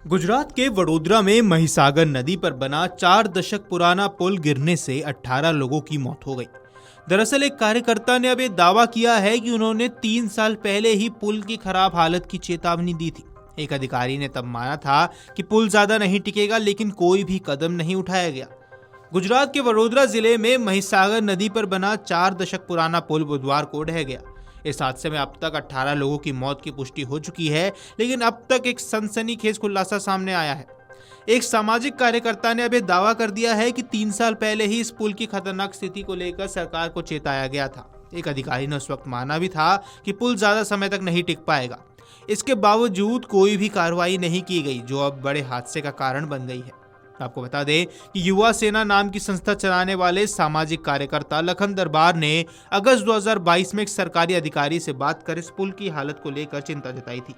गुजरात के वडोदरा में महिसागर नदी पर बना 4 दशक पुराना पुल गिरने से 18 लोगों की मौत हो गई। दरअसल एक कार्यकर्ता ने अब ये दावा किया है कि उन्होंने 3 साल पहले ही पुल की खराब हालत की चेतावनी दी थी। एक अधिकारी ने तब माना था कि पुल ज्यादा नहीं टिकेगा, लेकिन कोई भी कदम नहीं उठाया गया। गुजरात के वडोदरा जिले में महिसागर नदी पर बना 4 दशक पुराना पुल बुधवार को ढह गया। इस हादसे में अब तक 18 लोगों की मौत की पुष्टि हो चुकी है, लेकिन अब तक एक सनसनीखेज खुलासा सामने आया है। एक सामाजिक कार्यकर्ता ने अब यह दावा कर दिया है कि 3 साल पहले ही इस पुल की खतरनाक स्थिति को लेकर सरकार को चेताया गया था। एक अधिकारी ने उस वक्त माना भी था कि पुल ज्यादा समय तक नहीं टिक पाएगा। इसके बावजूद कोई भी कार्रवाई नहीं की गई, जो अब बड़े हादसे का कारण बन गई है। आपको बता दें कि युवा सेना नाम की संस्था चलाने वाले सामाजिक कार्यकर्ता लखन दरबार ने अगस्त 2022 में एक सरकारी अधिकारी से बात कर इस पुल की हालत को लेकर चिंता जताई थी।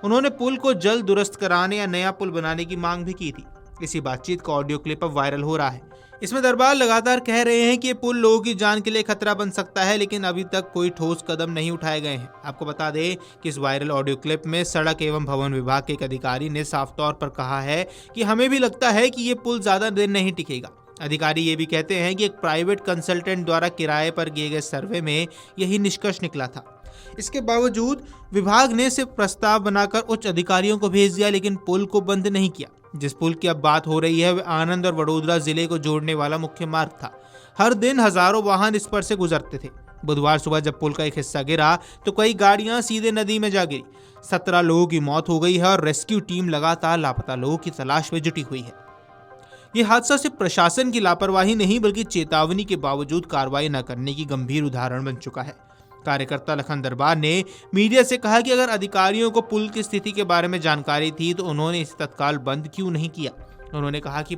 उन्होंने पुल को जल्द दुरुस्त कराने या नया पुल बनाने की मांग भी की थी। इसी बातचीत का ऑडियो क्लिप अब वायरल हो रहा है। इसमें दरबार लगातार कह रहे हैं कि ये पुल लोगों की जान के लिए खतरा बन सकता है, लेकिन अभी तक कोई ठोस कदम नहीं उठाए गए हैं। आपको बता दें कि इस वायरल ऑडियो क्लिप में सड़क एवं भवन विभाग के एक अधिकारी ने साफ तौर पर कहा है कि हमें भी लगता है कि ये पुल ज्यादा देर नहीं टिकेगा। अधिकारी ये भी कहते हैं कि एक प्राइवेट कंसल्टेंट द्वारा किराए पर किए गए सर्वे में यही निष्कर्ष निकला था। इसके बावजूद विभाग ने सिर्फ प्रस्ताव बनाकर उच्च अधिकारियों को भेज दिया, लेकिन पुल को बंद नहीं किया। जिस पुल की अब बात हो रही है वह आनंद और वडोदरा जिले को जोड़ने वाला मुख्य मार्ग था। हर दिन हजारों वाहन इस पर से गुजरते थे। बुधवार सुबह जब पुल का एक हिस्सा गिरा तो कई गाड़ियां सीधे नदी में जा गिरी। 17 लोगों की मौत हो गई है और रेस्क्यू टीम लगातार लापता लोगों की तलाश में जुटी हुई है। ये हादसा सिर्फ प्रशासन की लापरवाही नहीं, बल्कि चेतावनी के बावजूद कार्रवाई न करने की गंभीर उदाहरण बन चुका है। कार्यकर्ता लखन दरबार ने मीडिया से कहा कि अगर अधिकारियों को पुल की स्थिति के बारे में जानकारी थी तो उन्होंने इसे तत्काल बंद क्यों नहीं किया। उन्होंने कहा कि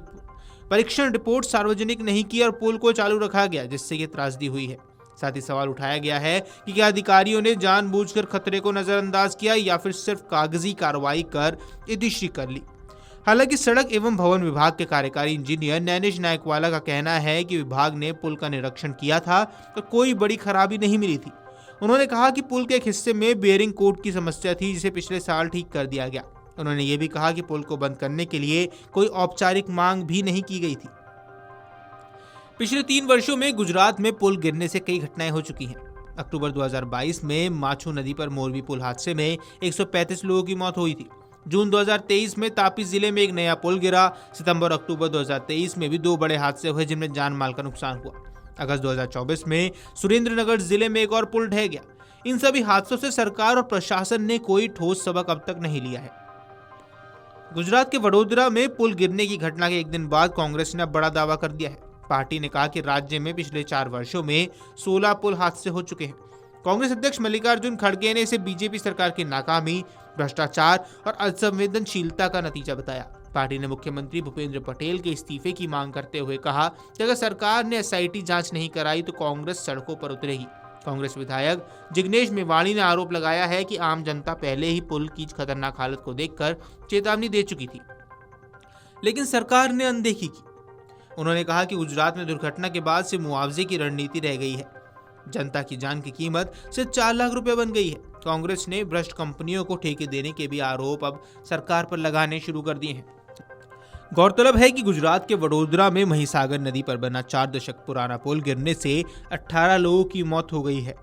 परीक्षण रिपोर्ट सार्वजनिक नहीं की और पुल को चालू रखा गया, जिससे ये त्रासदी हुई है। साथ ही सवाल उठाया गया है कि क्या अधिकारियों ने जानबूझकर खतरे को नजरअंदाज किया या फिर सिर्फ कागजी कार्रवाई कर इतिश्री कर ली। हालांकि सड़क एवं भवन विभाग के कार्यकारी इंजीनियर नैनेश नायकवाला का कहना है कि विभाग ने पुल का निरीक्षण किया था तो कोई बड़ी खराबी नहीं मिली थी। उन्होंने कहा कि पुल के एक हिस्से में बेयरिंग कोड की समस्या थी, जिसे पिछले साल ठीक कर दिया गया। उन्होंने ये भी कहा कि पुल को बंद करने के लिए कोई औपचारिक मांग भी नहीं की गई थी। पिछले 3 वर्षों में गुजरात में पुल गिरने से कई घटनाएं हो चुकी हैं। अक्टूबर 2022 में माछू नदी पर मोरबी पुल हादसे में 135 लोगों की मौत हुई थी। जून 2023 में तापी जिले में एक नया पुल गिरा। सितंबर अक्टूबर 2023 में भी 2 बड़े हादसे हुए, जिनमें जान माल का नुकसान हुआ। अगस्त 2024 में सुरेंद्रनगर जिले में एक और पुल ढह गया। इन सभी हादसों से सरकार और प्रशासन ने कोई ठोस सबक अब तक नहीं लिया है। गुजरात के वडोदरा में पुल गिरने की घटना के एक दिन बाद कांग्रेस ने अब बड़ा दावा कर दिया है। पार्टी ने कहा कि राज्य में पिछले 4 वर्षों में 16 पुल हादसे हो चुके हैं। कांग्रेस अध्यक्ष मल्लिकार्जुन खड़गे ने इसे बीजेपी सरकार की नाकामी, भ्रष्टाचार और असंवेदनशीलता का नतीजा बताया। पार्टी ने मुख्यमंत्री भूपेंद्र पटेल के इस्तीफे की मांग करते हुए कहा कि अगर सरकार ने एसआईटी जांच नहीं कराई तो कांग्रेस सड़कों पर उतरेगी। कांग्रेस विधायक जिग्नेश मेवाणी ने आरोप लगाया है कि आम जनता पहले ही पुल की खतरनाक हालत को देखकर चेतावनी दे चुकी थी, लेकिन सरकार ने अनदेखी की। उन्होंने कहा कि गुजरात में दुर्घटना के बाद से मुआवजे की रणनीति रह गई है। जनता की जान की कीमत सिर्फ 4 लाख रुपए बन गई है। कांग्रेस ने भ्रष्ट कंपनियों को ठेके देने के भी आरोप अब सरकार पर लगाने शुरू कर दिए हैं। गौरतलब है कि गुजरात के वडोदरा में महिसागर नदी पर बना 4 दशक पुराना पुल गिरने से 18 लोगों की मौत हो गई है।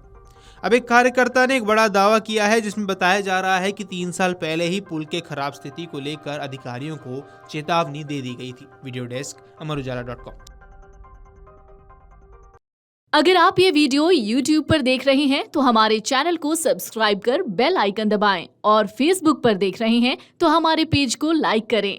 अब एक कार्यकर्ता ने एक बड़ा दावा किया है, जिसमें बताया जा रहा है कि 3 साल पहले ही पुल के खराब स्थिति को लेकर अधिकारियों को चेतावनी दे दी गई थी। Video desk amarujala.com। अगर आप ये वीडियो YouTube पर देख रहे हैं तो हमारे चैनल को सब्सक्राइब कर बेल आइकन दबाएं और Facebook पर देख रहे हैं तो हमारे पेज को लाइक करें।